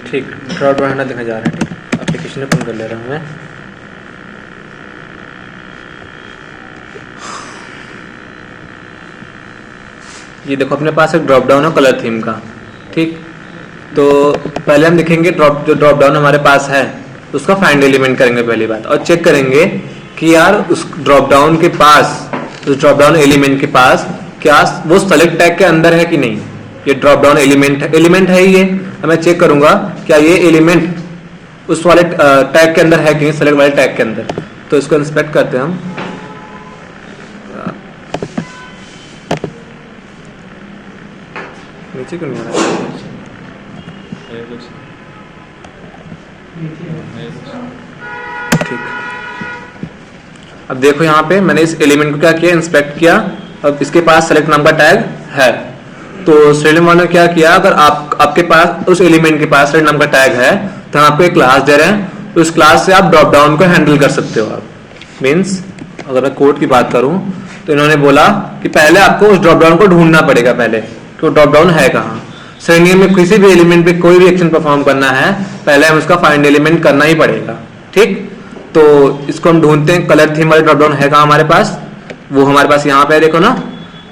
ठीक, drop down handle दिखा जा रहा है। ठीक, एप्लीकेशन ओपन कर ले रहा हूँ मैं। ये देखो अपने पास एक ड्रॉप डाउन है कलर थीम का। ठीक, तो पहले हम देखेंगे जो ड्रॉप डाउन हमारे पास है उसका फाइंड एलिमेंट करेंगे पहली बात, और चेक करेंगे कि यार उस ड्रॉप डाउन के पास, उस ड्रॉप डाउन एलिमेंट के पास क्या वो सेलेक्ट टैग के अंदर है कि नहीं। ये ड्रॉप डाउन एलिमेंट है ये, मैं चेक करूंगा क्या ये एलिमेंट उस वाले टैग के अंदर है कि नहीं, सेलेक्ट वाले टैग के अंदर। तो इसको इंस्पेक्ट करते हैं हम। नीचे क्यों नहीं आ रहा है? ठीक, अब देखो यहाँ पे मैंने इस एलिमेंट को क्या किया, इंस्पेक्ट किया। अब इसके पास सेलेक्ट नाम का टैग है, तो सेलेक्ट वाले ने क्या किया, अगर आपके पास उस एलिमेंट के पास सेलेक्ट नाम का टैग है तो आपको एक क्लास दे रहे हैं, तो उस क्लास से आप ड्रॉप डाउन को हैंडल कर सकते हो। आप मीन्स अगर मैं कोड की बात करूं तो इन्होंने बोला कि पहले आपको उस ड्रॉप डाउन को ढूंढना पड़ेगा पहले कि ड्रॉप डाउन है कहाँ। श्रेणी में किसी भी एलिमेंट पे कोई भी एक्शन परफॉर्म करना है पहले हम उसका फाइंड एलिमेंट करना ही पड़ेगा। ठीक, तो इसको हम ढूंढते हैं, कलर थीम वाले ड्रॉप डाउन है कहाँ हमारे पास, वो हमारे पास यहाँ पे देखो ना,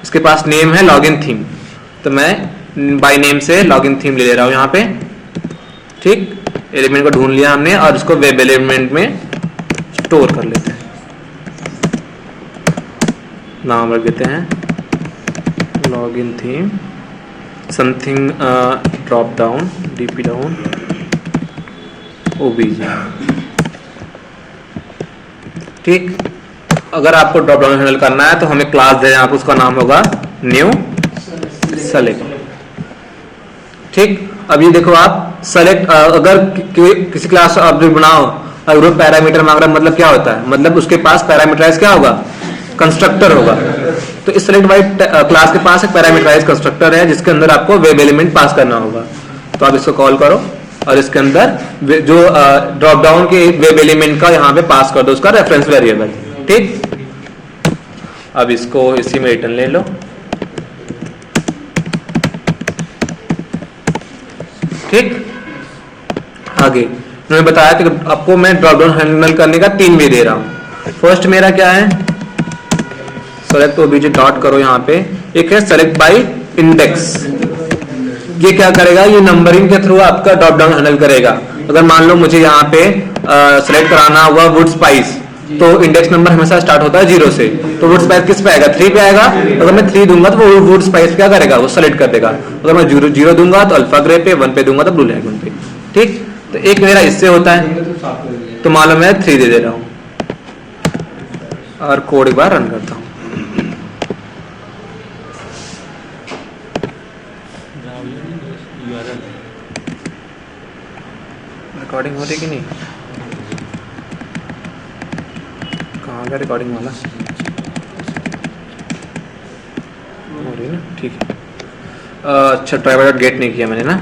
इसके पास नेम है लॉगिन थीम, तो मैं बाय नेम से लॉगिन थीम ले रहा हूँ यहाँ पे। ठीक, एलिमेंट को ढूंढ लिया हमने और इसको वेब एलिमेंट में स्टोर कर लेते हैं। नाम रख देते हैं login theme something drop down DP down OBJ. ठीक, अगर आपको ड्रॉप डाउन हैंडल करना है तो हमें क्लास दे, आप उसका नाम होगा न्यू सेलेक्ट। ठीक, अब ये देखो आप सेलेक्ट, अगर किसी क्लास आप बनाओ अगर वो पैरामीटर मांग रहा है, मतलब क्या होता है, मतलब उसके पास पैरामीटराइज क्या होगा, कंस्ट्रक्टर होगा। तो इस सेलेक्ट बाय क्लास के पास एक पैरामीटराइज कंस्ट्रक्टर है जिसके अंदर आपको वेब एलिमेंट पास करना होगा। तो आप इसको कॉल करो और इसके अंदर जो ड्रॉप डाउन के वेब एलिमेंट का यहाँ पे पास कर दो उसका रेफरेंस वेरिएबल। ठीक, अब इसको इसी में रिटर्न ले लो। ठीक, आगे उन्होंने बताया कि आपको मैं ड्रॉप डाउन हैंडल करने का 3 वे दे रहा हूं। फर्स्ट मेरा क्या है, सेलेक्ट ओबीजे डॉट करो यहाँ पे, एक है सेलेक्ट बाय इंडेक्स। ये क्या करेगा, ये नंबरिंग के थ्रू आपका ड्रॉप डाउन हैंडल करेगा। अगर मान लो मुझे यहाँ पे सेलेक्ट कराना हुआ वुड स्पाइस, तो इंडेक्स नंबर हमेशा स्टार्ट होता है 0 से, तो वुड स्पाइस किस पे आएगा, 3 पे आएगा। अगर मैं 3 दूंगा तो वो वुड स्पाइस क्या करेगा, वो सेलेक्ट कर देगा। अगर मैं 0 दूंगा तो अल्फा ग्रे पे, 1 पे दूंगा तो ब्लू लैगून पे। ठीक, तो एक मेरा इससे होता है, तो मालूम मैं 3 दे रहा हूं और कोड एक बार रन करता हूं। रिकॉर्डिंग हो रही कि नहीं, कहाँ का रिकॉर्डिंग वाला हो रही ना, ठीक है। अच्छा, ट्राइवर डॉट गेट नहीं किया मैंने ना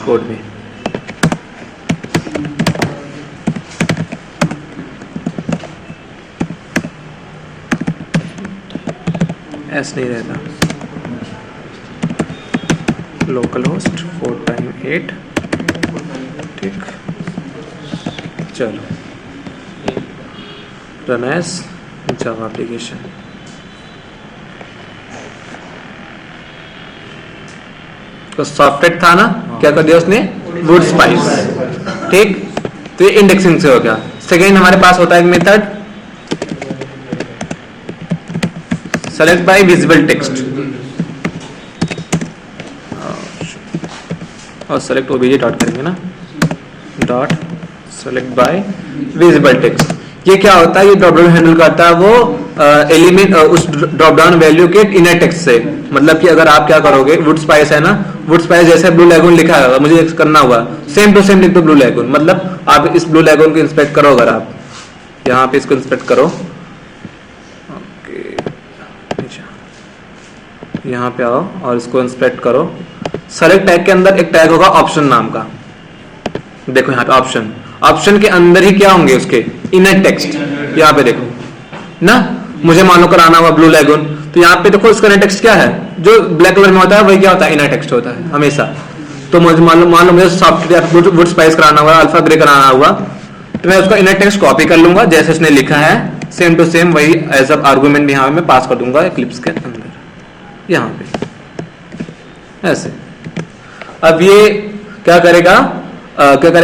कोड में। एस नहीं रहता, लोकल होस्ट 4x8। ठीक, चलो रन एज जावा एप्लीकेशन। तो सॉफ्टवेयर था ना, क्या कर दिया उसने, वुड स्पाइस। ठीक, तो ये इंडेक्सिंग से हो गया। सेकेंड हमारे पास होता है एक method select by visible text, और सेलेक्ट ओबीजे डॉट करेंगे ना, dot select by visible text. ये क्या होता है, ये ड्रॉप डाउन हैंडल करता है वो एलिमेंट उस ड्रॉप डाउन वैल्यू के इनर टेक्स्ट से। मतलब कि अगर आप क्या करोगे, वुड स्पाइस है ना, वुड स्पाइस जैसे ब्लू लैगून लिखा है, मुझे करना हुआ सेम टू सेम लिख दो ब्लू लैगून। मतलब आप इस ब्लू लैगून को इंस्पेक्ट करो, अगर आप यहाँ पे इसको इंस्पेक्ट करो, यहाँ पे आओ और इसको इंस्पेक्ट करो। सेलेक्ट टैग के अंदर एक टैग होगा ऑप्शन नाम का, देखो यहाँ पे ऑप्शन, ऑप्शन के अंदर ही क्या होंगे उसके इनर टेक्स्ट। यहाँ पे देखो ना, मुझे मान लो कराना हुआ ब्लू लैगून, तो यहाँ पे देखो इसका इनर टेक्स्ट क्या है, जो ब्लैक कलर में होता है वही क्या होता है, इनर टेक्स्ट होता है हमेशा। तो मुझे मान लो मुझे सॉफ्टवेयर वुड स्पाइस कराना हुआ, अल्फा ग्रे कराना हुआ, तो मैं उसका इनर टेक्स्ट कॉपी कर लूंगा जैसे उसने लिखा है, सेम टू सेम वही एज अ आर्गुमेंट यहाँ मैं पास कर दूंगा इक्लिप्स के अंदर यहाँ पे ऐसे। अब ये क्या करेगा,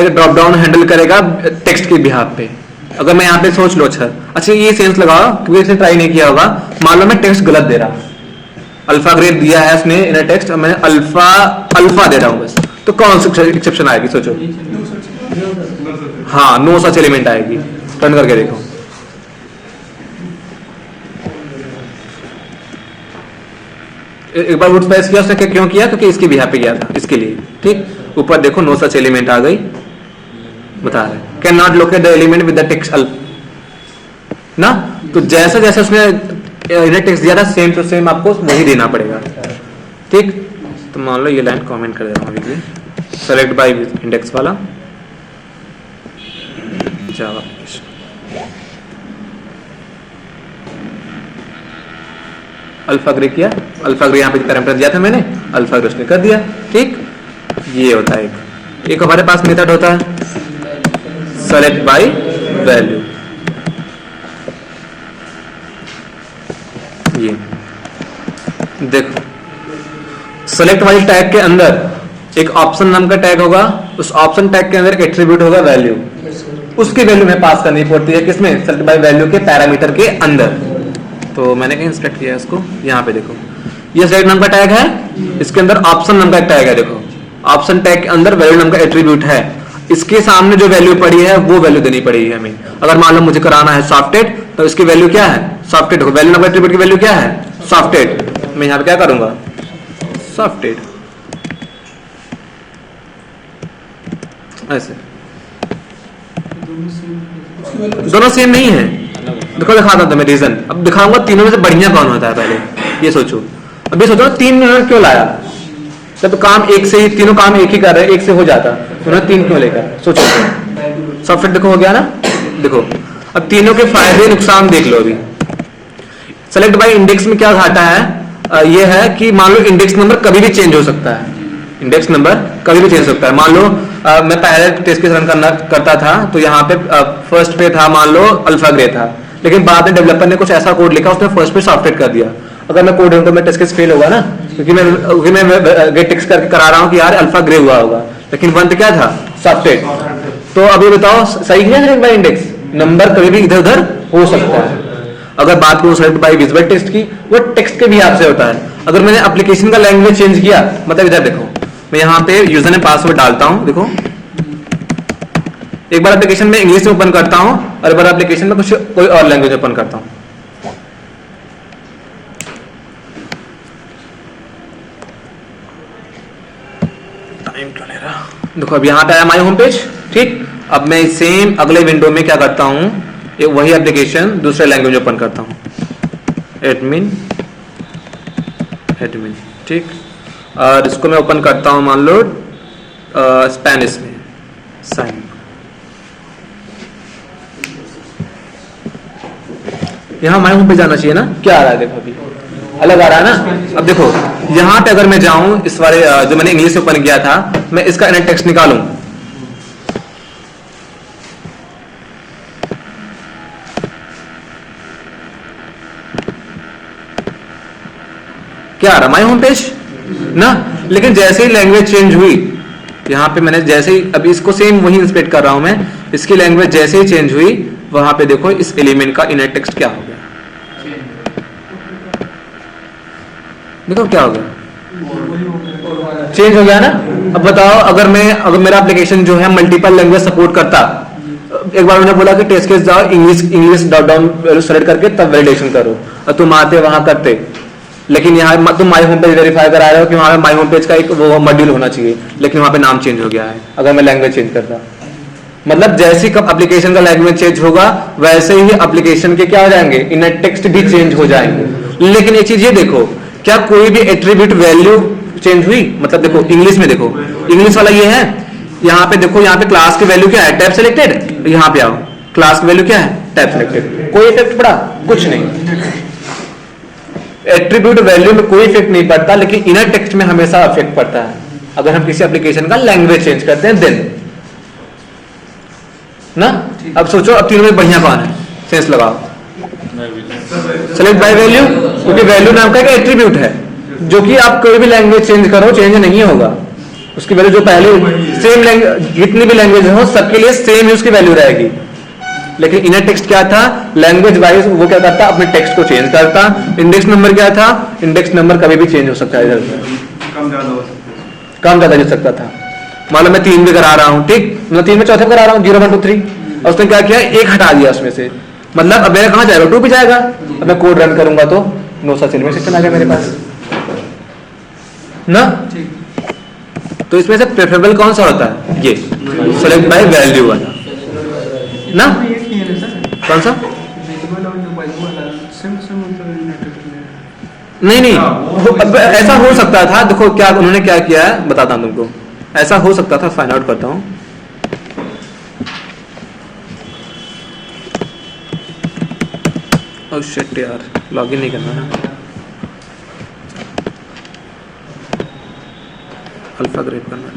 ड्रॉप डाउन हैंडल करेगा टेक्स्ट के बिहाफ पे। अगर मैं यहाँ पे सोच लो, अच्छा ये सेंस लगाओ क्योंकि इसने ट्राई नहीं किया होगा, मान लो मैं टेक्स्ट गलत दे रहा, अल्फा ग्रेड दिया है उसने इनर टेक्स्ट, मैं अल्फा दे रहा हूँ बस, तो कौन सी एक्सेप्शन आएगी सोचो? हाँ, नो सच एलिमेंट आएगी। टर्न करके देखो, एक बार वुड स्पाइस किया उसने, क्यों किया? क्योंकि इसके बिहाफ पे किया था, इसके लिए। ठीक, ऊपर देखो नो सच एलिमेंट आ गई, बता रहे can not locate the element with the text alpha ना। तो जैसे जैसे उसने इनर टेक्स्ट दिया था सेम टू सेम आपको वही देना पड़ेगा। ठीक, तो मान लो ये लाइन कमेंट कर देता हूँ, सेलेक्ट बाय इंडेक्स वाला जावा अल्फा ग्रे किया, अल्फा ग्रे यहाँ पे पैरामीटर दिया था मैंने, अल्फा ग्रे उसने कर दिया। ठीक, ये होता है एक हमारे पास मेथड होता है सेलेक्ट बाय वैल्यू। ये देखो, सेलेक्ट वाली टैग के अंदर एक ऑप्शन नाम का टैग होगा, उस ऑप्शन टैग के अंदर एक एट्रीब्यूट होगा वैल्यू, उसकी वैल्यू में पास करनी पड़ती है किसमें? सेलेक्ट बाय वैल्यू के पैरामीटर के अंदर। तो मैंने कहीं सेलेक्ट किया इसको, यहाँ पे देखो ये सेलेक्ट नाम का टैग है, इसके अंदर ऑप्शन नाम का टैग है, देखो ऑप्शन टैग के अंदर वैल्यू नाम का एट्रीब्यूट है, इसके सामने जो वैल्यू पड़ी है वो वैल्यू देनी पड़ेगी हमें। अगर मान लो मुझे कराना है सॉफ्टेड, तो इसकी वैल्यू क्या है? सॉफ्टेड। वैल्यू नाम का एट्रीब्यूट की वैल्यू क्या है? सॉफ्टेड। मैं यहाँ पे क्या करूंगा? सॉफ्टेड, ऐसे। दोनों सेम नहीं है, देखो दिखाता हूं मैं रीजन, अब दिखाऊंगा तीनों में से बढ़िया कौन होता है पहले ये सोचो। अब ये सोचो 3 मिनट क्यों लाया, जब तो काम एक से ही, तीनों काम एक ही कर रहे हैं, एक से हो जाता, उन्होंने 3 क्यों लेकर? सोचो, सॉफ्टवेयर देखो हो गया ना। देखो अब तीनों के फायदे नुकसान देख लो। अभी सेलेक्ट बाय इंडेक्स में क्या घाटा है, ये है कि मान लो इंडेक्स नंबर कभी भी चेंज हो सकता है, इंडेक्स नंबर कभी भी चेंज हो सकता है। मान लो मैं पहले टेस्ट केस रन करता था, तो यहाँ पे फर्स्ट पे था मान लो अल्फा ग्रे था, लेकिन बाद में डेवलपर ने कुछ ऐसा कोड लिखा, उसने फर्स्ट पे सॉफ्टवेयर कर दिया। अगर मैं कोड तो मैं टेस्ट केस फेल होगा ना, क्योंकि मैं गेट टेक्स्ट करके करा रहा हूँ कि यार अल्फा ग्रे हुआ होगा, लेकिन वन क्या था? सॉफ्टवेयर। तो अभी बताओ सही है सेलेक्ट बाय इंडेक्स, नंबर कभी भी इधर उधर हो सकता है। अगर बात करूं सेलेक्ट बाय विजुअल टेक्स्ट की, वो टेक्स्ट के भी हिसाब से होता है। अगर मैंने एप्लीकेशन का लैंग्वेज चेंज किया, मतलब इधर देखो मैं यहाँ पे यूजर ने पासवर्ड डालता हूं, देखो एक बार एप्लीकेशन में इंग्लिश में ओपन करता हूं और एक बार एप्लीकेशन में कोई और लैंग्वेज ओपन करता हूं। टाइम क्यों ले रहा? देखो अब यहाँ पे आया माई होम पेज। ठीक, अब मैं सेम अगले विंडो में क्या करता हूं, वही एप्लीकेशन दूसरे लैंग्वेज ओपन करता हूं, एडमिन। ठीक, और इसको मैं ओपन करता हूं मान लो स्पेनिश में, साइन। यहां माई होम पे जाना चाहिए ना, क्या आ रहा है देखो अभी अलग आ रहा है ना। अब देखो यहां पे अगर मैं जाऊं, इस वाले जो मैंने इंग्लिश ओपन किया था, मैं इसका इनर टेक्स्ट निकालूं, क्या आ रहा? माई होम पेज ना। लेकिन जैसे ही लैंग्वेज चेंज हुई, यहां पे मैंने जैसे ही अभी इसको सेम वही इंस्पेक्ट कर रहा हूं मैं, इसकी लैंग्वेज जैसे ही चेंज हुई, वहां पे देखो इस एलिमेंट का इनर टेक्स्ट क्या हो गया, देखो क्या हो गया, चेंज हो गया ना। अब बताओ अगर मेरा एप्लीकेशन जो है मल्टीपल लैंग्वेज सपोर्ट करता, एक बार उन्होंने बोला कि टेस्ट केस जाओ इंग्लिश डॉट डाउन सेलेक्ट करके तब वैलिडेशन करो, और तुम आते वहां करते, लेकिन यहाँ तुम माई होम पेज वेरीफाई करा रहे हो कि वहां पे माई होम पेज का एक वो मॉड्यूल होना चाहिए, लेकिन वहां पे नाम चेंज हो गया है अगर मैं लैंग्वेज चेंज करता। मतलब जैसे कब एप्लीकेशन का लैंग्वेज चेंज होगा, वैसे ही एप्लीकेशन के क्या हो जाएंगे, इनर टेक्स्ट भी चेंज हो जाएंगे। लेकिन एक चीज ये देखो, क्या कोई भी एट्रीब्यूट वैल्यू चेंज हुई? मतलब देखो इंग्लिश में, देखो इंग्लिश वाला ये है, यहाँ पे देखो, यहाँ पे क्लास की वैल्यू क्या है? Tab selected. यहाँ पे आओ, क्लास की वैल्यू क्या है? Tab selected. कोई इफेक्ट पड़ा? कुछ नहीं। एट्रीब्यूट वैल्यू में कोई इफेक्ट नहीं पड़ता, लेकिन इनर टेक्स्ट में हमेशा इफेक्ट पड़ता है। अगर हम किसी एप्लीकेशन का लैंग्वेज चेंज करते हैं देन ना। अब सोचो अब तीनों में बढ़िया कौन है, सेंस लगाओ। सेलेक्ट बाय वैल्यू, क्योंकि वैल्यू नाम का एक एट्रीब्यूट है जो कि आप कोई भी लैंग्वेज चेंज करो चेंज नहीं होगा, उसकी वैल्यू जो पहले सेम लैंग्वेज, जितनी भी लैंग्वेज हो सबके लिए सेम ही उसकी वैल्यू रहेगी। लेकिन इनर टेक्स्ट क्या था, लैंग्वेज वाइज वो क्या करता, अपने टेक्स्ट को चेंज करता। इंडेक्स नंबर क्या था, इंडेक्स नंबर कभी भी चेंज हो सकता है, इधर कम ज्यादा हो सकता था। मान लो मैं 3 भी करा रहा हूँ, ठीक, मैं 3 में चौथे करा रहा हूँ 0 1 2 3, और उसने क्या किया, 1 हटा दिया उसमें से, मतलब अब मेरा कहाँ जाएगा, 2 भी जाएगा। अब मैं कोड रन करूंगा तो नो सच एलिमेंट सेक्शन आ गया मेरे पास ना। तो इसमें से प्रेफरेबल कौन सा होता है, ये सेलेक्ट बाय वैल्यू वाला ना। कौन सा, नहीं अब ऐसा हो सकता था, देखो क्या उन्होंने क्या किया है बताता हूं तुमको, ऐसा हो सकता था, फाइंड आउट करता हूं। ओह शिट यार, लॉगिन नहीं करना है, अल्फा ग्रेप करना है।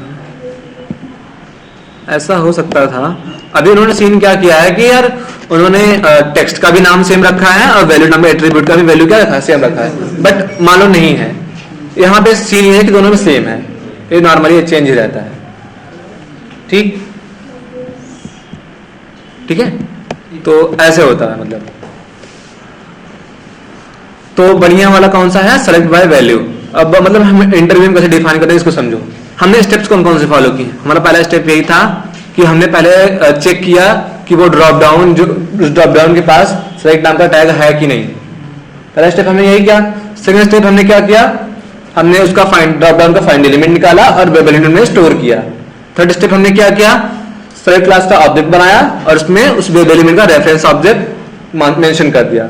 ऐसा हो सकता था, अभी उन्होंने सीन क्या किया है कि यार उन्होंने टेक्स्ट का भी नाम सेम रखा है और वैल्यू नाम एट्रीब्यूट का भी वैल्यू क्या रखा है, सेम रखा है, बट मान लो नहीं है। यहाँ पे सीन ये है कि दोनों में सेम है, ये नॉर्मली ये चेंज ही रहता है, ठीक ठीक है। तो ऐसे होता है मतलब। तो बढ़िया वाला कौन सा है, सेलेक्ट बाय वैल्यू। अब मतलब हम इंटरव्यू में कैसे डिफाइन करते हैं इसको समझो। हमने स्टेप्स कौन कौन से फॉलो किए, हमारा पहला स्टेप यही था कि हमने पहले चेक किया कि वो ड्रॉप डाउन, जो ड्रॉप डाउन के पास सेलेक्ट नाम का टैग है कि नहीं। पहला स्टेप हमने यही किया। सेकंड स्टेप हमने क्या किया, हमने उसका फाइंड, ड्रॉप डाउन का फाइंड एलिमेंट निकाला और वेब एलिमेंट में स्टोर किया। थर्ड स्टेप हमने क्या किया, सेलेक्ट क्लास का ऑब्जेक्ट बनाया और उसमें उस वेब एलिमेंट का रेफरेंस ऑब्जेक्ट मेंशन कर दिया।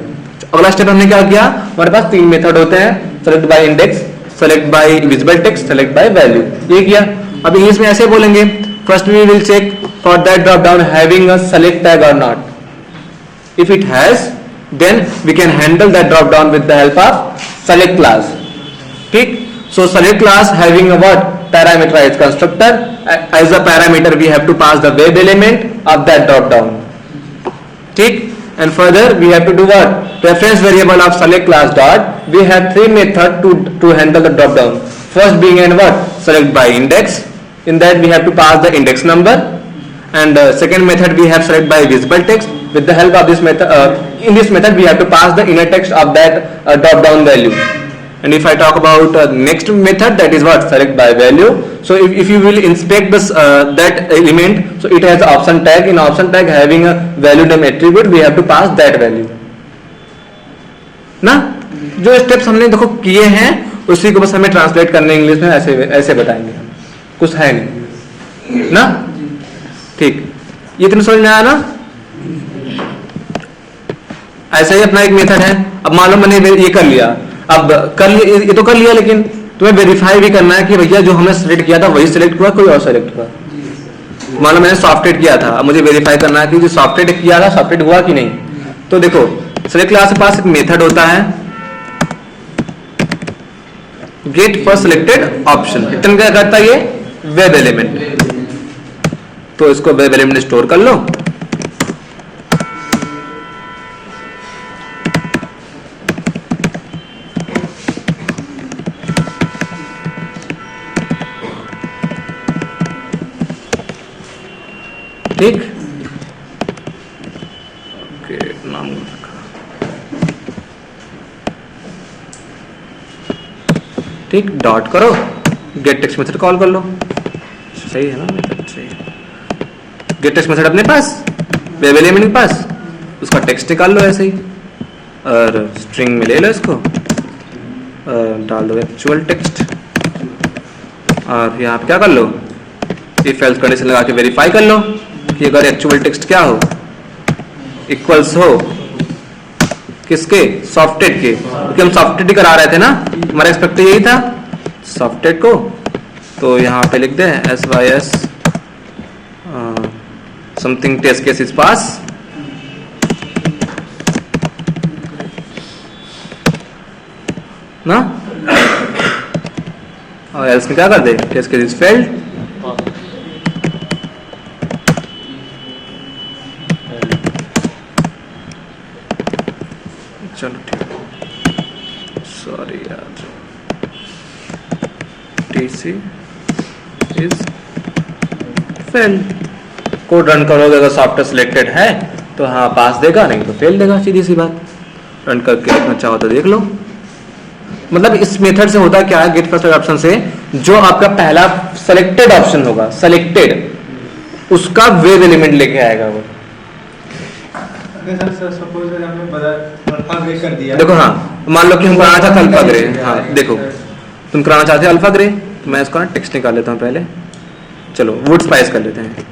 अगला स्टेप हमने क्या किया, हमारे पास 3 मेथड होते हैं, select by index, select by visible text, select by value, ये किया। अब इंग्लिश में ऐसे बोलेंगे, first we will check for that drop down having a select tag और not. If it has, then we can handle that drop down with the help of select class, ठीक। so select class having a what, parameterized constructor, as a parameter we have to pass the web element of that drop down, ठीक। and further we have to do what, reference variable of select class dot, we have 3 method to handle the drop down. First being and what, select by index, in that we have to pass the index number, and second method we have select by visible text. With the help of this method, in this method we have to pass the inner text of that drop down value. And if I talk about next method, that is what, select by value. So if you will inspect this that element, so it has option tag, in option tag having a value name attribute, we have to pass that value ना। जो steps हमने देखो किए हैं उसी को बस हमें ट्रांसलेट करने इंग्लिश में ऐसे ऐसे बताएंगे हम, कुछ है नहीं ना, ठीक। ये तुम्हें समझ में आया ना। ऐसा ही अपना एक मेथड है। अब मान लो मैंने ये कर लिया, अब कर लिया, ये तो कर लिया, लेकिन तुम्हें वेरीफाई भी करना है कि भैया जो हमने सिलेक्ट किया था वही सिलेक्ट हुआ, कोई और सिलेक्ट हुआ। मान लो मैंने सॉफ्टवेयर किया था, अब मुझे वेरीफाई करना है कि जो सॉफ्टवेयर किया था सॉफ्टवेयर हुआ कि नहीं। तो देखो सेलेक्ट क्लास के पास एक मेथड होता है get for selected option, return क्या करता है, ये वेब एलिमेंट। तो इसको वेब एलिमेंट स्टोर कर लो, ठीक। ओके, नाम ठीक, डॉट करो, गेट टेक्स्ट मेथड कॉल कर लो, सही है ना मेथड, सही है। गेट टेक्स्ट मेथड अपने पास, वेब एलिमेंट के पास, उसका टेक्स्ट निकाल लो ऐसे ही और स्ट्रिंग में ले लो इसको, डाल दो एक्चुअल टेक्स्ट और यहाँ पे क्या कर लो, इफ एल्स कंडीशन लगा के वेरीफाई कर लो कि अगर एक्चुअल टेक्स्ट क्या हो, इक्वल्स हो किसके, सॉफ्टवेयर के, क्योंकि हम सॉफ्टवेयर ही करा रहे थे ना, हमारा एक्सपेक्ट यही था सॉफ्टवेयर को। तो यहाँ पे लिख दें SYS something test case is pass, ना, और एल्स में क्या कर दे, केस केस इज फेल्ड। चलो ठीक, सॉरी यार, TC is failed. Code run करोगे, अगर सॉफ्टवेयर सिलेक्टेड है तो हाँ पास देगा, नहीं तो फेल देगा, सीधी सी बात। रन करके देखना चाहो तो देख लो। मतलब इस मेथड से होता क्या है, गेट फर्स्ट ऑप्शन से जो आपका पहला सेलेक्टेड ऑप्शन होगा, सेलेक्टेड, उसका वेब एलिमेंट लेके आएगा वो। सपोज हमने अल्फा ग्रे कर दिया, देखो हाँ, मान लो कि हम कराना चाहते अल्फा ग्रे, हाँ देखो तुम कराना चाहते हो अल्फा ग्रे, तो मैं इसका ना टेक्स्ट निकाल लेता हूँ पहले। चलो वुड स्पाइस कर लेते हैं,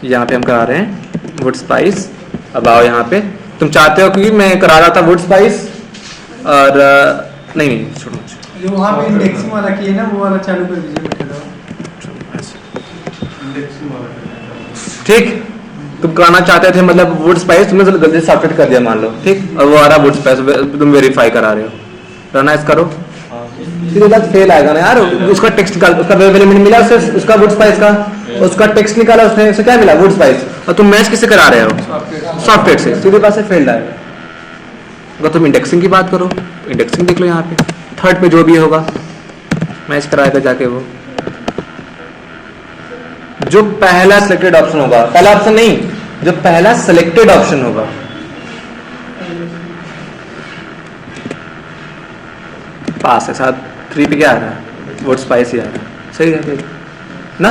यहाँ पे हम करा रहे हैं वुड स्पाइस। अब आओ यहाँ पे, तुम चाहते हो कि मैं करा रहा था वुड स्पाइस और नहीं छोड़ो, जो वहाँ पे इंडेक्सिंग वाला किए ना वो वाला चालू कर दीजिए। ठीक, तुम कराना चाहते थे मतलब वुड स्पाइस, तुमने गलती से सबमिट कर दिया मान लो, ठीक, और वो आ रहा वुड स्पाइस, तुम वेरीफाई करा रहे हो, रनाइज करो, सीधे बात फेल आएगा ना यार। उसका टेक्स्ट निकाल, उसका वेब एलिमेंट मिला उसे, उसका वुड स्पाइस का, उसका टेक्स्ट निकाला उसने, उसे क्या मिला वुड स्पाइस, और तुम मैच किससे करा रहे हो, सॉफ्टवेयर से, सीधे बात से फेल आएगा। अगर तुम इंडेक्सिंग की बात करो, इंडेक्सिंग देख लो यहाँ पे, थर्ड पे जो भी होगा मैच कराएगा जाके वो, जो पहला सिलेक्टेड ऑप्शन होगा, पहला ऑप्शन नहीं, जो पहला सिलेक्टेड ऑप्शन होगा, पास है साथ 3 पे क्या आ रहा है, वुड स्पाइस ही आ रहा है, सही है ना।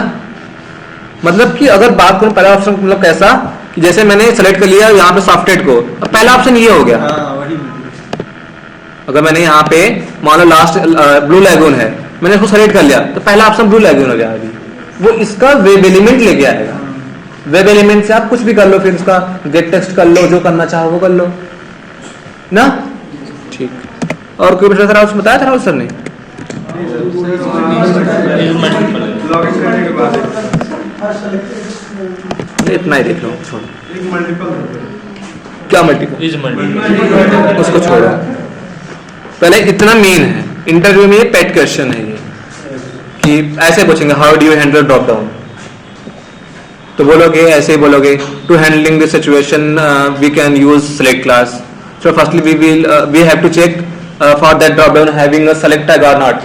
मतलब कि अगर बात करूं पहला ऑप्शन मतलब कैसा, कि जैसे मैंने सेलेक्ट कर लिया यहाँ पे सॉफ्टवेयर को, अब पहला ऑप्शन ये हो गया। अगर मैंने यहाँ पे मान लो लास्ट ब्लू लैगून है, मैंने इसको सेलेक्ट कर लिया, तो पहला ऑप्शन ब्लू लैगून हो गया। अभी वो इसका वेब एलिमेंट लेके आएगा, वेब एलिमेंट से आप कुछ भी कर लो, फिर उसका गेट टेक्स्ट कर लो, जो करना चाहो वो कर लो ना। ठीक, और कोई प्रश्न सर बताया था राहुल सर ने? इतना ही देख लो, छोड़ो क्या मल्टीपल, उसको छोड़ो, पहले इतना मेन है। इंटरव्यू में ये पेट क्वेश्चन है ये, कि ऐसे पूछेंगे how do you handle drop down, तो बोलोगे ऐसे ही बोलोगे, to handling this situation we can use select class. So firstly we have to check for that drop down having a select tag or not.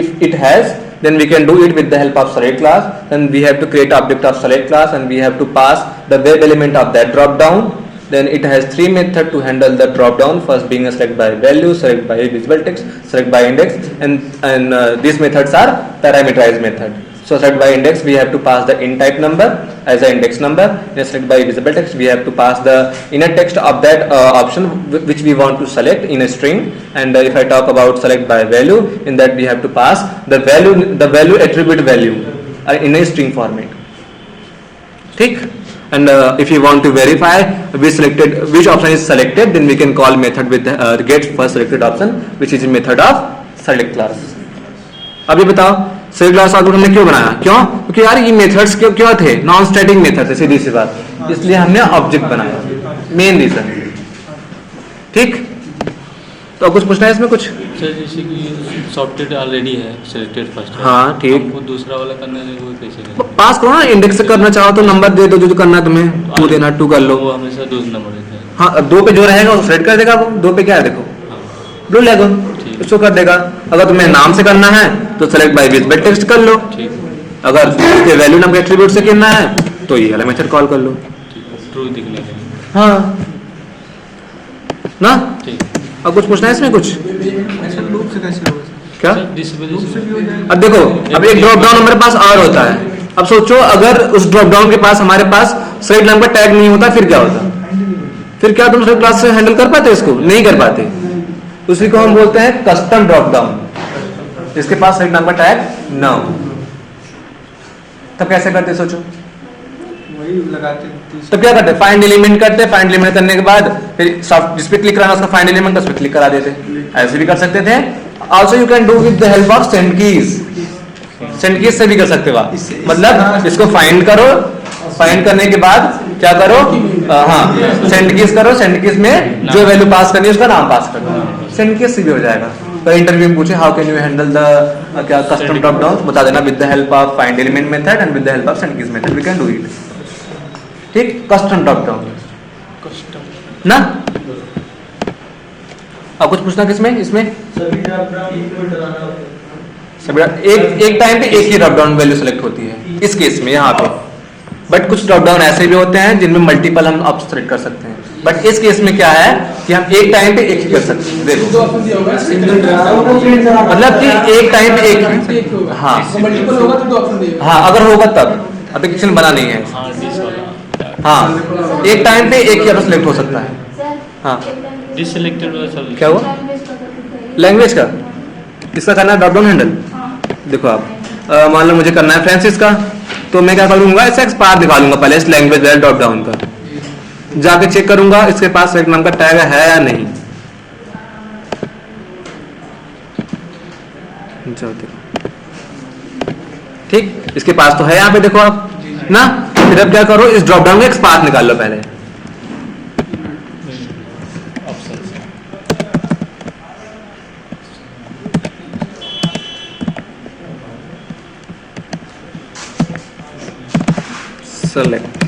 If it has, then we can do it with the help of select class. Then we have to create object of select class and we have to pass the web element of that drop down. Then it has 3 methods to handle the drop down. First being a select by value, select by visible text, select by index, and these methods are parameterized method. So select by index we have to pass the int type number as an index number. Then select by visible text we have to pass the inner text of that option which we want to select in a string. And if I talk about select by value, in that we have to pass the value attribute value in a string format. ठीक? And if you want to verify which option is selected, then we can call method with the get first selected option, which is a method of select class. अभी बताओ select class output हमने क्यों बनाया, क्यों? क्योंकि यार ये methods क्यों थे, नॉन स्टैटिक मेथड थे, सीधी सी बात, इसलिए हमने ऑब्जेक्ट बनाया, मेन रीजन। ठीक, तो कुछ पूछना है इसमें कुछ? सर जैसे कि सॉफ्टवेयर ऑलरेडी है सिलेक्टेड फर्स्ट, हाँ ठीक, वो दूसरा वाला करना है वो कैसे करें? पास करो ना, इंडेक्स से करना चाहो तो नंबर दे दो, जो करना है तुम्हें, 2 देना 2 कर लो। वो हमेशा 2 नंबर देता है। हाँ, 2 पे जो रहेगा वो सेलेक्ट कर देगा, वो 2 पे क्या है देखो, ब्लू लैगून, उसको कर देगा। अगर तुम्हें नाम से करना है तो सेलेक्ट बाय विजिबल टेक्स्ट कर लो, अगर उसके वैल्यू नाम के एट्रीब्यूट से करना है तो ये वाला मेथड कॉल कर लो, ट्रू दिखने के लिए। हाँ ना। ठीक, अब कुछ पूछना है इसमें कुछ? लूप से कैसे होगा क्या? लूप से भी हो जाएगा। अब देखो, अब एक ड्रॉप डाउन हमारे पास और होता है। अब सोचो अगर उस ड्रॉप डाउन के पास हमारे पास सेलेक्ट नंबर टैग नहीं होता, फिर क्या होता? फिर क्या तुम सेलेक्ट क्लास से हैंडल कर पाते इसको? नहीं कर पाते। उसी को हम बोलते हैं कस्टम ड्रॉप डाउन, जिसके पास सेलेक्ट नंबर टैग ना हो। तब कैसे करते सोचो? वही लगाते, तो क्या करते? फाइंड एलिमेंट करते, फाइंड एलिमेंट करने के बाद फिर सॉफ्ट जिस पे क्लिक कराना उसका फाइंड एलिमेंट उस पे क्लिक करा देते, ऐसे भी कर सकते थे। Also you can do with the help of send keys, send keys से भी कर सकते हो आप। मतलब इसको फाइंड करो, फाइंड करने के बाद क्या करो, हाँ सेंड कीज करो, सेंड कीज में जो वैल्यू पास करनी है उसका नाम पास करो, सेंड कीज से भी हो जाएगा। कई इंटरव्यू में पूछे how can you handle the क्या कस्टम ड्रॉप डाउन, बता देना with the help of find element method and with the help of send keys method we can do it. ठीक, कस्टम ड्रॉप डाउन ना। अब कुछ पूछना किसमें, इसमें सभी एक टाइम पे एक ही ड्रॉप डाउन वैल्यू सेलेक्ट होती है इस केस में यहाँ पे। बट कुछ ड्रॉप डाउन ऐसे भी होते हैं जिनमें मल्टीपल हम ऑप्शन सेलेक्ट कर सकते हैं, बट इस केस में क्या है कि हम एक टाइम पे एक ही कर सकते हैं। देखो मतलब कि एक टाइम पे एक ही, हाँ मल्टीपल होगा तो 2 ऑप्शन देगा। हाँ अगर होगा तब, एप्लीकेशन बना नहीं है। हाँ डिस वाला, हाँ एक टाइम पे एक ही ऑप्शन सेलेक्ट हो सकता है। हाँ डिसलेक्टेड वाला सब क्या हुआ, लैंग्वेज का इसका करना है ड्रॉप डाउन हैंडल। देखो आप मान लो मुझे करना है फ्रांसिस का, तो मैं क्या करूंगा, इसका एक्सपायर निकालूंगा पहले इस लैंग्वेज वाले ड्रॉप डाउन का, जाके चेक करूंगा इसके पास सेलेक्ट नाम का टैग है या नहीं। ठीक, इसके पास तो है यहाँ पे देखो आप ना। फिर अब क्या करो, इस ड्रॉप डाउन का एक्सपायर निकाल लो पहले। सेलेक्ट,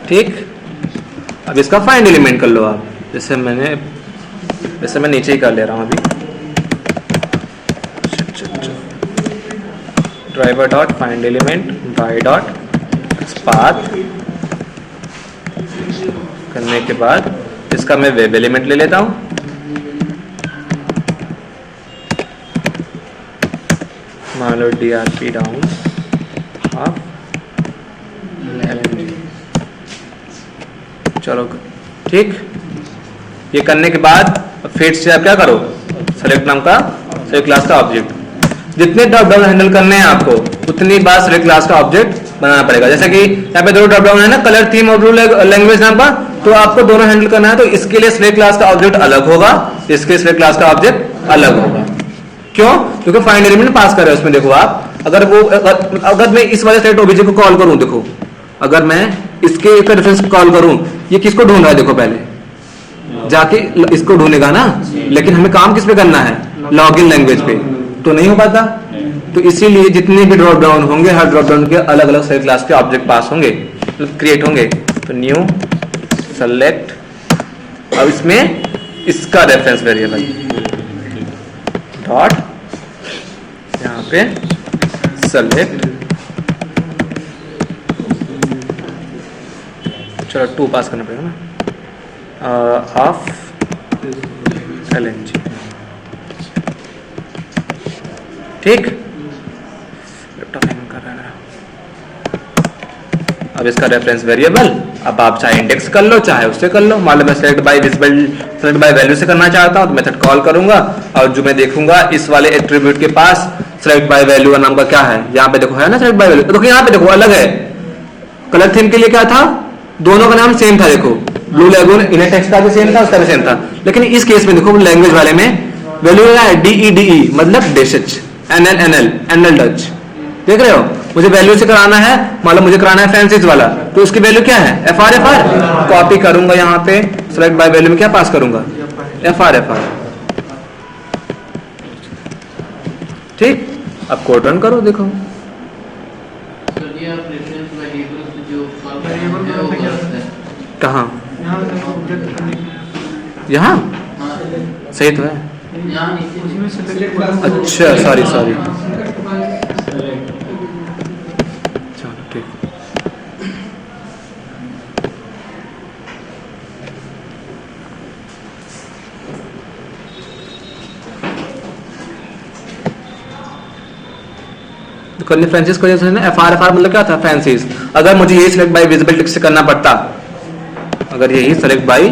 ठीक। अब इसका फाइंड एलिमेंट कर लो आप, जैसे मैं नीचे ही कर ले रहा हूं अभी। Driver dot find element by dot path करने के बाद इसका मैं वेब एलिमेंट ले लेता हूं। मान लो DRP डाउन हाफ, चलो ठीक। ये करने के बाद फिर से आप क्या करो, सेलेक्ट नाम का सेलेक्ट क्लास का ऑब्जेक्ट, जितने ड्रॉप डाउन हैंडल करने हैं आपको उतनी बार सेलेक्ट क्लास का ऑब्जेक्ट बनाना पड़ेगा। जैसे कि यहाँ पे 2 ड्रॉप डाउन है ना, कलर थीम और लैंग्वेज नाम का, तो आपको दोनों हैंडल करना है। तो इसके लिए सेलेक्ट क्लास का ऑब्जेक्ट अलग होगा, इसके सेलेक्ट क्लास का ऑब्जेक्ट अलग होगा। क्यों, क्योंकि फाइंड एलिमेंट पास कर रहे हैं उसमें। देखो आप, अगर मैं इस वाले सेलेक्ट ऑब्जेक्ट को कॉल करूं, देखो अगर मैं इसके रेफरेंस कॉल करूं, ये किसको ढूंढ रहा है, देखो पहले जाके इसको ढूंढेगा ना, लेकिन हमें काम किस पे करना है, लॉगिन लैंग्वेज पे, तो नहीं हो पाता। तो इसीलिए जितने भी ड्रॉप डाउन होंगे, हर ड्रॉप डाउन के अलग अलग सेलेक्ट क्लास के ऑब्जेक्ट पास होंगे, क्रिएट होंगे। तो न्यू सेलेक्ट, अब इसमें इसका रेफरेंस वेरिएबल डॉट यहाँ पे सेलेक्ट, चलो 2 पास करना पड़ेगा ना, ऑफ LNG, ठीक। कर रहा है। अब इसका रेफरेंस वेरिएबल, अब आप चाहे इंडेक्स कर लो चाहे उससे कर लो। मान लो मैं सेलेक्ट बाय वैल्यू से करना चाहता हूं, तो मेथड कॉल करूंगा और जो मैं देखूंगा इस वाले एट्रीब्यूट के पास सेलेक्ट बाय वैल्यू का नाम का क्या है, यहाँ पे देखो है ना सेलेक्ट बाय वैल्यू। देखो यहाँ पे देखो अलग है, कलर थीम के लिए क्या था, दोनों का नाम सेम था। देखो ब्लू लेगून इनर टेक्स्ट का भी सेम था, उसका भी सेम था, लेकिन इस केस में देखो लैंग्वेज वाले में वैल्यू क्या है, DEDE मतलब डेशच, NL डच। देख रहे हो, मुझे वैल्यू से कराना है, मान लो मुझे कराना है फ्रांसिस वाला, तो उसकी वैल्यू क्या है, FR। कॉपी करूंगा यहाँ पे, सेलेक्ट बाय वैल्यू में क्या पास करूंगा, FR। ठीक, अब कोड रन करो, देखो कहाँ, यहाँ सही तो है। अच्छा सॉरी चलो ठीक। करनी फ्रांसिस को जैसे ना, FR मतलब क्या था, फ्रांसिस। अगर मुझे ये सिलेक्ट बाय विजिबल टेक्स्ट से करना पड़ता, अगर यही सेलेक्ट बाय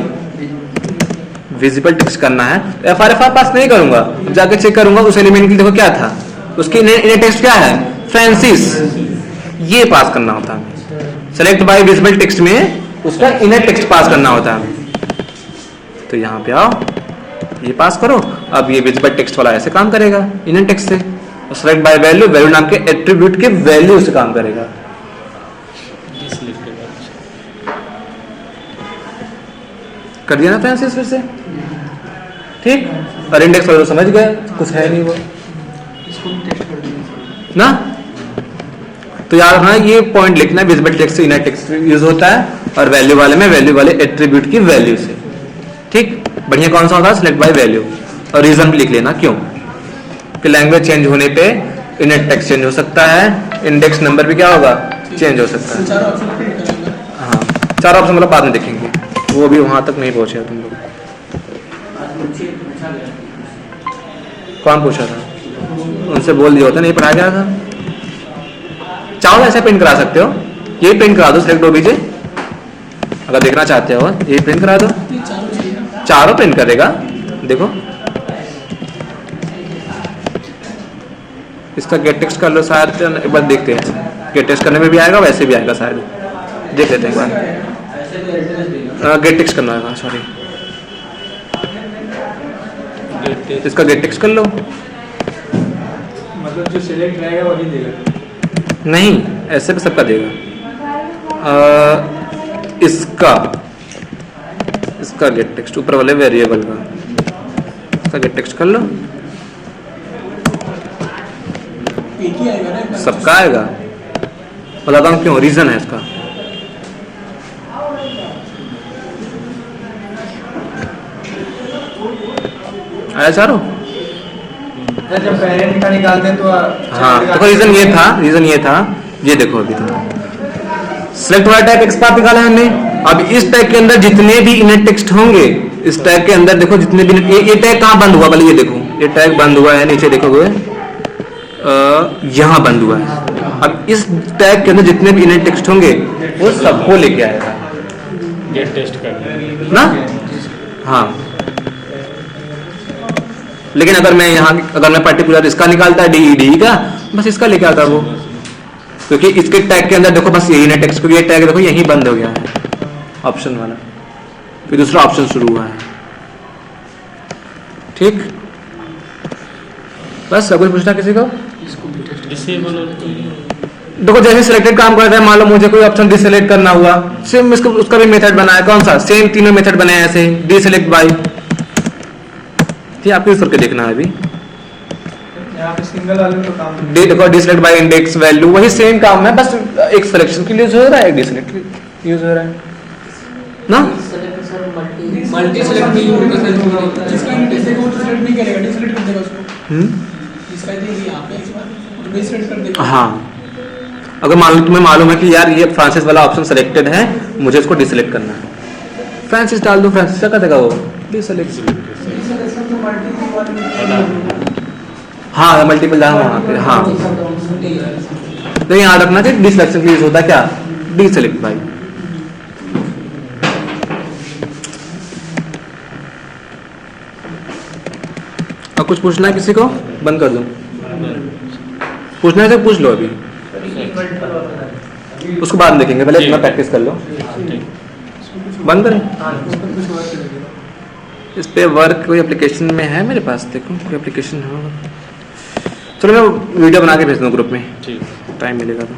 विजिबल टेक्स्ट करना है तो FR पास नहीं करूंगा, जाके चेक करूंगा उस एलिमेंट के, देखो क्या था उसकी इनर टेक्स्ट क्या है, फ्रांसिस, ये पास करना होता है। सेलेक्ट बाय विजिबल टेक्स्ट में उसका इनर टेक्स्ट पास करना होता है। तो यहाँ पे आओ, ये पास करो। अब ये विजिबल टेक्स्ट वाला ऐसे काम करेगा इनर टेक्स्ट से, और सेलेक्ट बाय वैल्यू नाम के एट्रीब्यूट के वैल्यू से काम करेगा। कर दिया ना फ्रांसिस फिर से, ठीक, और इंडेक्स वाले तो समझ गए कुछ है नहीं वो इसको भी टेस्ट कर देंगे ना। तो याद रखना ये पॉइंट लिखना है, विजिबल टेक्स्ट से इनर टेक्स्ट यूज होता है, और वैल्यू वाले में वैल्यू वाले एट्रीब्यूट की वैल्यू से। ठीक, बढ़िया कौन सा होता है, सिलेक्ट बाय वैल्यू, और रीजन भी लिख लेना क्यों, कि लैंग्वेज चेंज होने पे इनर टेक्स्ट चेंज हो सकता है, इंडेक्स नंबर भी क्या होगा, चेंज हो सकता है। चार ऑप्शन प्रिंट करेंगे। हाँ, चार ऑप्शन मतलब बाद में देखेंगे, वो भी वहां तक नहीं पहुंचे तुम लोग। कौन पूछा था, उनसे बोल दिया होता, नहीं पढ़ाया गया था। चाहो ऐसा प्रिंट करा सकते हो, ये प्रिंट करा दो, सिलेक्ट ओबीजे अगर देखना चाहते हो, ये प्रिंट करा दो, ये चारों चाहिए। चारों प्रिंट करेगा। देखो इसका गेट टेक्स्ट कर लो, शायद एक बार देखते हैं, गेट टेक्स्ट करने में भी आएगा, वैसे भी आएगा शायद, देख लेते हैं एक बार। गेट टेक्स्ट करना होगा, सॉरी, इसका गेट टेक्स्ट कर लो। मतलब जो सिलेक्ट रहेगा वही देगा। नहीं, ऐसे भी सबका देगा। इसका गेट टेक्स्ट ऊपर वाले वेरिएबल का, इसका गेट टेक्स्ट कर लो, एक ही आएगा ना, सबका आएगा। बताता हूँ क्यों, रीजन है इसका। आया चारों? जब पेरेंट का निकालते हैं तो हाँ, देखो रीजन ये था, ये देखो अभी तो सिलेक्ट वाला टैग एक्स पाथ निकाला है हमने। अब इस टैग के अंदर जितने भी इनर टेक्स्ट होंगे, इस टैग के अंदर देखो जितने भी, ये टैग कहाँ बंद हुआ, पहले ये देखो, ये टैग बंद हुआ है, नीचे देखोगे यहाँ बंद हुआ है। अब इस टैग के अंदर जितने भी इनर टेक्स्ट होंगे वो सबको लेके आएगा, गेट टेस्ट कर ना। हाँ, लेकिन अगर मैं पर्टिकुलर इसका निकालता डी का, बस इसका लेके आता वो, क्योंकि इसके टैग के अंदर देखो बस यही ना टेक्स्ट, क्योंकि ये टैग देखो यही बंद हो गया है, ऑप्शन वाला, फिर दूसरा ऑप्शन शुरू हुआ है। ठीक, बस सब कुछ पूछना किसी को। डिसेबल देखो जैसे सिलेक्टेड काम करता है, मान लो मुझे कोई ऑप्शन डिसेलेक्ट करना हुआ, सेम इसका उसका भी मेथड बना है, कौन सा, सेम तीनों मेथड बने हैं ऐसे, डिसेलेक्ट बाय। ठीक, आपको इस करके देखना है अभी, यहाँ पे सिंगल वाले तो काम देखो डिसेलेक्ट बाय इंडेक्स वैल्यू, वही सेम काम है, बस एक सिलेक्शन के लिए यूज हो रहा है, एक डिसेलेक्ट यूज हो रहा है ना। मल्टी सेलेक्ट नहीं होगा, जिसका डिसेलेक्ट वो सेलेक्ट नहीं करेगा, डिसेलेक्ट कर देगा उसको। जिसका ये यहाँ पे डिसेलेक्ट कर देगा। हाँ, अगर मान लो तुम्हें मालूम है कि यार ये फ्रांसिस वाला ऑप्शन सेलेक्टेड है, मुझे इसको डिसेलेक्ट करना है, फ्रांसिस डाल दो, फ्रांसिस क्या देगा वो, डिसेलेक्ट। हाँ, मल्टीपल डाल वहाँ पे। हाँ, तो याद रखना कि डिसलेक्शन के लिए होता है क्या, डिसेलेक्ट बाय। और कुछ पूछना है किसी को, बंद कर दूं, पूछना है तो पूछ लो अभी, उसको बाद में देखेंगे, पहले इतना प्रैक्टिस कर लो। बंद करें, इस पे वर्क कोई एप्लीकेशन में है मेरे पास, देखो कोई एप्लीकेशन है, चलो मैं वीडियो बना के भेज दूँ ग्रुप में, ठीक, टाइम मिलेगा तो।